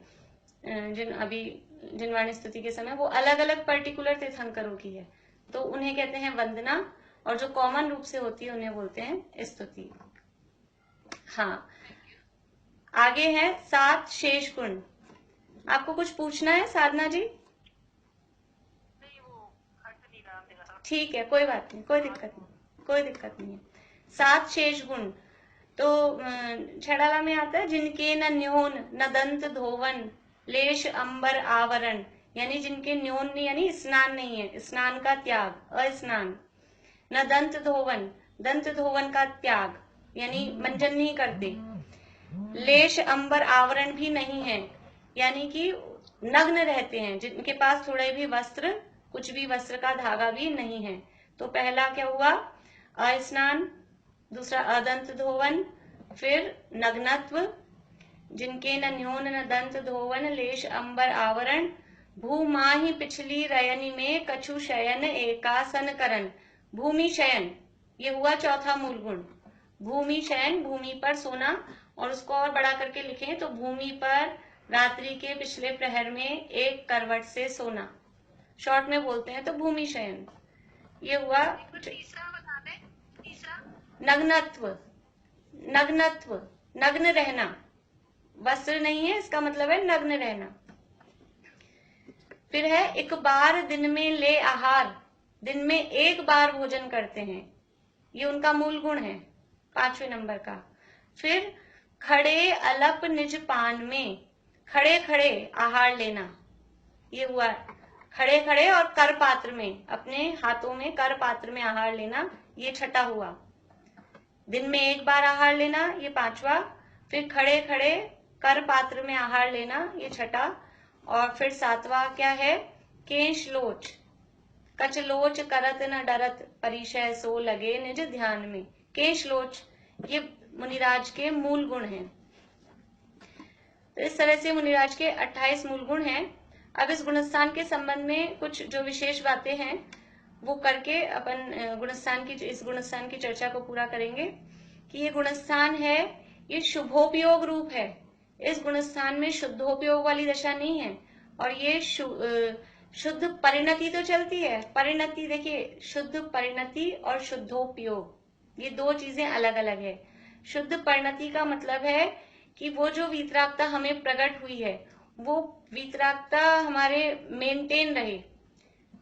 जिनवाणी स्तुति के समय, वो अलग अलग पर्टिकुलर तीर्थंकरों की है, तो उन्हें कहते हैं वंदना, और जो कॉमन रूप से होती है उन्हें बोलते हैं स्तुति। हाँ, आगे है 7 शेष गुण। आपको कुछ पूछना है साधना जी? ठीक है, कोई बात नहीं, कोई दिक्कत नहीं है। 7 शेष गुण तो छड़ाला में आता है, जिनके न न्योन न दंत धोवन लेश अंबर आवरण, यानी जिनके न्योन नहीं, यानी स्नान नहीं है, स्नान का त्याग, अस्नान, न दंत धोवन का त्याग, यानी मंजन नहीं करते, लेश अंबर आवरण भी नहीं है, यानी कि नग्न रहते हैं, जिनके पास थोड़े भी वस्त्र, कुछ भी वस्त्र का धागा भी नहीं है। तो पहला क्या हुआ? अस्नान, दूसरा अदंत धोवन, फिर नग्नत्व, जिनके न न्योन न दंत धोवन लेश अंबर आवरण, भूमाहि पिछली रयनि में कछु शयन एकासन करन, भूमि शयन, ये हुआ चौथा मूल गुण। भूमि शयन, भूमि पर सोना, और उसको और बड़ा करके लिखें तो भूमि पर रात्रि के पिछले प्रहर में एक करवट से सोना, शॉर्ट में बोलते हैं तो भूमि शयन। ये हुआ नग्नत्व, नग्न रहना, वस्त्र नहीं है इसका मतलब है नग्न रहना। फिर है एक बार दिन में ले आहार, दिन में एक बार भोजन करते हैं, ये उनका मूल गुण है 5वें नंबर का। फिर खड़े अलप निज पान में, खड़े खड़े आहार लेना, ये हुआ खड़े खड़े, और कर पात्र में, अपने हाथों में कर पात्र में आहार लेना, ये छठा हुआ। दिन में एक बार आहार लेना, ये 5वां। फिर खड़े खड़े कर पात्र में आहार लेना, ये छठा। और फिर 7वां क्या है? केश लोच, कचलोच करत न डरत परिशय सो लगे निज ध्यान में। केश लोच ये मुनिराज के मूल गुण हैं। तो इस तरह से मुनिराज के 28 मूल गुण हैं। अब इस गुणस्थान के संबंध में कुछ जो विशेष बातें हैं वो करके अपन इस गुणस्थान की चर्चा को पूरा करेंगे कि ये गुणस्थान है, ये शुभोपयोग रूप है। इस गुणस्थान में शुद्धोपयोग वाली दशा नहीं है, और ये शुद्ध परिणति तो चलती है। परिणति देखिए, शुद्ध परिणति और शुद्धोपयोग ये दो चीजें अलग अलग है। शुद्ध परिणति का मतलब है कि वो जो वीतरागता हमें प्रकट हुई है वो वीतरागता हमारे मेंटेन रहे,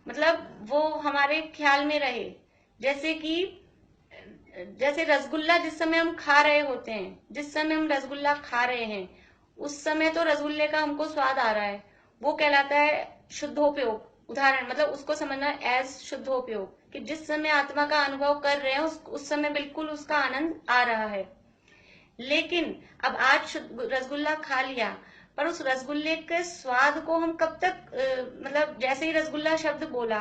मतलब वो हमारे ख्याल में रहे। जैसे रसगुल्ला जिस समय हम खा रहे होते हैं, जिस समय हम रसगुल्ला खा रहे हैं उस समय तो रसगुल्ले का हमको स्वाद आ रहा है, वो कहलाता है शुद्धोपयोग। उदाहरण मतलब उसको समझना एज शुद्धोपयोग, कि जिस समय आत्मा का अनुभव कर रहे हैं उस समय बिल्कुल उसका आनंद आ रहा है। लेकिन अब आज रसगुल्ला खा लिया, पर उस रसगुल्ले के स्वाद को हम कब तक मतलब जैसे ही रसगुल्ला शब्द बोला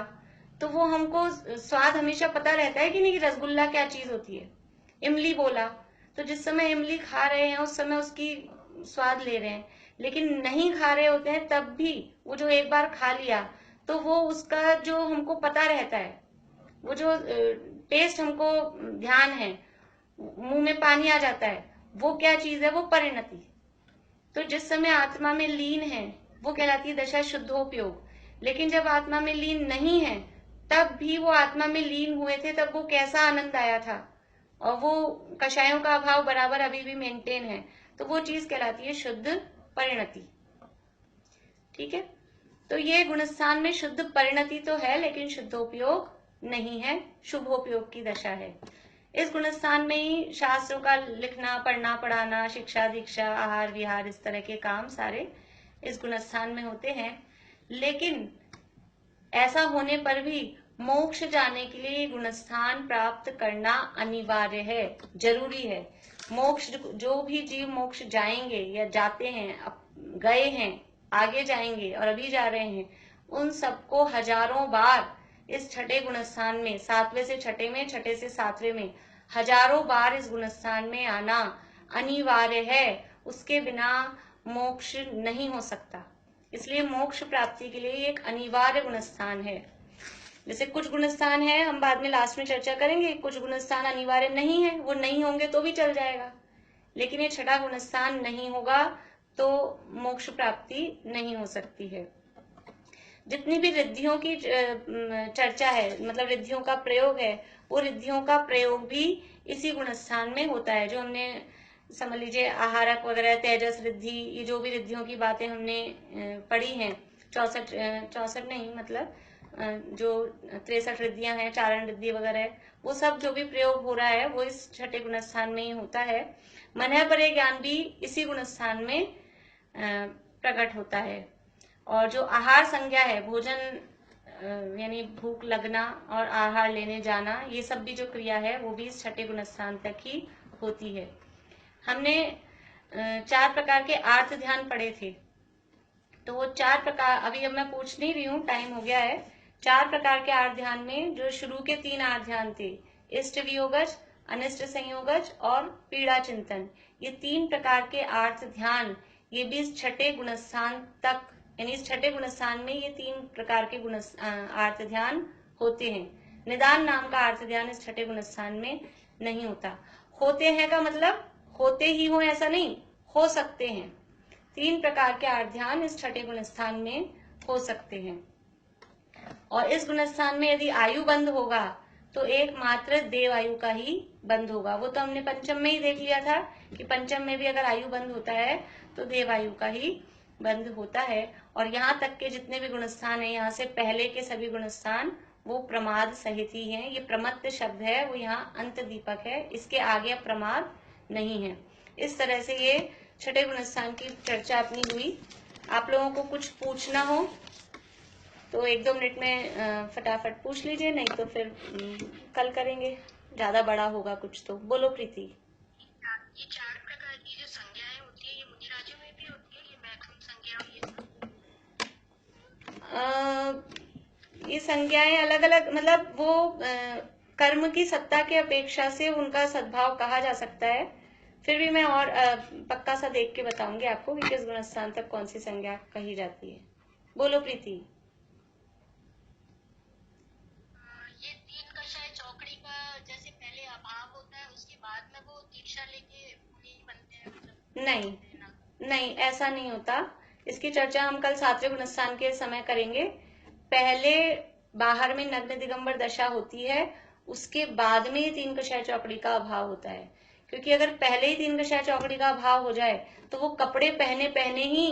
तो वो हमको स्वाद हमेशा पता रहता है कि नहीं, कि रसगुल्ला क्या चीज होती है। इमली बोला तो जिस समय इमली खा रहे हैं उस समय उसकी स्वाद ले रहे हैं, लेकिन नहीं खा रहे होते हैं तब भी वो जो एक बार खा लिया तो वो उसका जो हमको पता रहता है, वो जो टेस्ट हमको ध्यान है, मुंह में पानी आ जाता है, वो क्या चीज है? वो परिणति। तो जिस समय आत्मा में लीन है वो कहलाती है दशा शुद्धोपयोग। लेकिन जब आत्मा में लीन नहीं है तब भी वो आत्मा में लीन हुए थे, तब वो कैसा आनंद आया था, और वो कषायों का अभाव बराबर अभी भी मेंटेन है, तो वो चीज कहलाती है शुद्ध परिणति। ठीक है, तो ये गुणस्थान में शुद्ध परिणति तो है लेकिन शुद्धोपयोग नहीं है, शुभोपयोग की दशा है। इस गुणस्थान में ही शास्त्रों का लिखना, पढ़ना, पढ़ाना, शिक्षा दीक्षा, आहार विहार, इस तरह के काम सारे इस गुणस्थान में होते हैं। लेकिन ऐसा होने पर भी मोक्ष जाने के लिए गुणस्थान प्राप्त करना अनिवार्य है, जरूरी है। मोक्ष, जो भी जीव मोक्ष जाएंगे या जाते हैं, गए हैं, आगे जाएंगे और अभी जा रहे हैं, उन सबको हजारों बार इस छठे गुणस्थान में, 7वें से छठे में, छठे से 7वें में हजारों बार इस गुणस्थान में आना अनिवार्य है। उसके बिना मोक्ष नहीं हो सकता। इसलिए मोक्ष प्राप्ति के लिए एक अनिवार्य गुणस्थान है। जैसे कुछ गुणस्थान है, हम बाद में लास्ट में चर्चा करेंगे, कुछ गुणस्थान अनिवार्य नहीं है, वो नहीं होंगे तो भी चल जाएगा, लेकिन ये छठा गुणस्थान नहीं होगा तो मोक्ष प्राप्ति नहीं हो सकती है। जितनी भी रिद्धियों की चर्चा है, मतलब रिद्धियों का प्रयोग है, वो रिद्धियों का प्रयोग भी इसी गुणस्थान में होता है। जो हमने समझ लीजिए आहारक वगैरह, तेजस रिद्धि, ये जो भी रिद्धियों की बातें हमने पढ़ी हैं, 64 नहीं, मतलब जो 63 रिद्धियां हैं, चारण रिद्धि वगैरह, वो सब जो भी प्रयोग हो रहा है वो इस छठे गुणस्थान में ही होता है। मन परे ज्ञान भी इसी गुणस्थान में प्रकट होता है। और जो आहार संज्ञा है, भोजन यानी भूख लगना और आहार लेने जाना, ये सब भी जो क्रिया है वो भी इस छठे गुणस्थान तक ही होती है। हमने 4 प्रकार के आर्त ध्यान पढ़े थे, तो वो 4 प्रकार अभी अब मैं पूछ नहीं रही हूँ, टाइम हो गया है। 4 प्रकार के आर्त ध्यान में जो शुरू के 3 आर्त ध्यान थे, इष्ट वियोगज, अनिष्ट संयोगज और पीड़ा चिंतन, ये 3 प्रकार के आर्त ध्यान ये भी इस छठे गुणस्थान तक, यानी इस छठे गुणस्थान में ये 3 प्रकार के आर्त ध्यान होते हैं। निदान नाम का आर्त ध्यान इस छठे गुणस्थान में नहीं होता। होते हैं का मतलब होते ही हो ऐसा नहीं, हो सकते हैं। 3 प्रकार के आर्त ध्यान इस छठे गुणस्थान में हो सकते हैं। और इस गुणस्थान में यदि आयु बंद होगा तो एकमात्र देव आयु का ही बंद होगा। वो तो हमने पंचम में ही देख लिया था कि पंचम में भी अगर आयु बंद होता है तो देव आयु का ही बंद होता है। और यहाँ तक के जितने भी गुणस्थान है, यहाँ से पहले के सभी गुणस्थान वो प्रमाद सहित ही हैं। ये प्रमत्त शब्द है, वो यहाँ अंत दीपक है, इसके आगे प्रमाद नहीं है। इस तरह से ये छठे गुणस्थान की चर्चा अपनी हुई। आप लोगों को कुछ पूछना हो तो 1-2 मिनट में फटाफट पूछ लीजिए, नहीं तो फिर कल करेंगे, ज्यादा बड़ा होगा कुछ तो। बोलो प्रीति। ये 4 प्रकार की जो संज्ञाएं होती है, ये मुनि राज्यों में भी होती है, ये मैथुन संज्ञा और ये संज्ञाएं अलग अलग, मतलब वो कर्म की सत्ता के अपेक्षा से उनका सद्भाव कहा जा सकता है। फिर भी मैं और पक्का सा देख के बताऊंगी आपको कि किस गुणस्थान तक कौन सी संज्ञा कही जाती है। बोलो प्रीति। ये 3 कषाय चौकड़ी का जैसे पहले अभाव होता है, उसके बाद में वो दीक्षा लेके मुनि बनते हैं, मतलब नहीं, ऐसा नहीं होता। इसकी चर्चा हम कल 7वें गुणस्थान के समय करेंगे। पहले बाहर में नग्न दिगंबर दशा होती है, उसके बाद में 3 कषाय चौकड़ी का अभाव होता है। क्योंकि अगर पहले ही 3 कषाय चौकड़ी का अभाव हो जाए तो वो कपड़े पहने पहने ही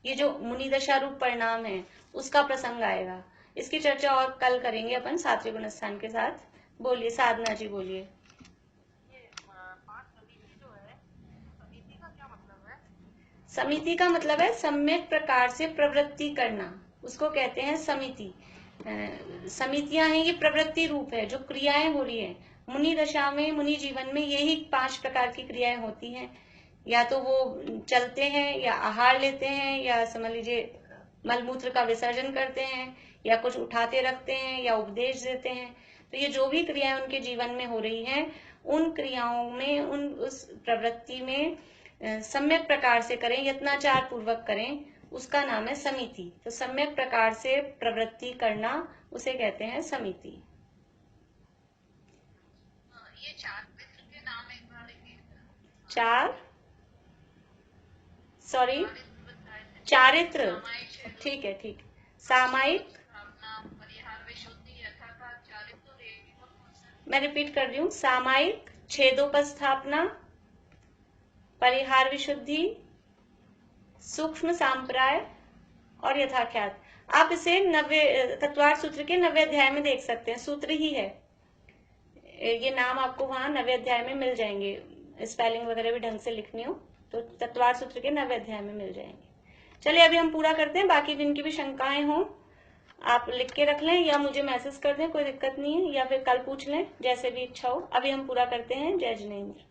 ये जो मुनि दशा रूप परिणाम है उसका प्रसंग आएगा। इसकी चर्चा और कल करेंगे अपन 7वें गुणस्थान के साथ। बोलिए साधना जी, बोलिए। समिति का मतलब है सम्यक प्रकार से प्रवृत्ति करना, उसको कहते हैं समिति। समितियां हैं, ये प्रवृत्ति रूप है, जो क्रियाएं हो रही है। मुनि दशा में, मुनि जीवन में यही 5 प्रकार की क्रियाएं होती हैं। या तो वो चलते हैं, या आहार लेते हैं, या समझ लीजिए मलमूत्र का विसर्जन करते हैं, या कुछ उठाते रखते हैं, या उपदेश देते हैं। तो ये जो भी क्रियाएं उनके जीवन में हो रही हैं, उन क्रियाओं में, उस प्रवृत्ति में सम्यक प्रकार से करें, यत्नाचार पूर्वक करें, उसका नाम है समिति। तो सम्यक प्रकार से प्रवृत्ति करना उसे कहते हैं समिति। ये 4 के नाम एक बार लिखिए। 4 सॉरी चारित्र, ठीक है, ठीक। सामायिक, मैं रिपीट कर रही हूँ, सामायिक, छेदोपस्थापना, परिहार विशुद्धि, सूक्ष्म सांप्राय और यथाख्यात। आप इसे 90 तत्वार्थ सूत्र के 90 अध्याय में देख सकते हैं, सूत्र ही है ये। नाम आपको वहां 90 अध्याय में मिल जाएंगे। स्पेलिंग वगैरह भी ढंग से लिखनी हो तो तत्वार्थ सूत्र के 90 अध्याय में मिल जाएंगे। चलिए अभी हम पूरा करते हैं। बाकी जिनकी भी शंकाएं हो आप लिख के रख लें या मुझे मैसेज कर दें, कोई दिक्कत नहीं है, या फिर कल पूछ लें, जैसे भी इच्छा हो। अभी हम पूरा करते हैं। जय जिनेंद्र।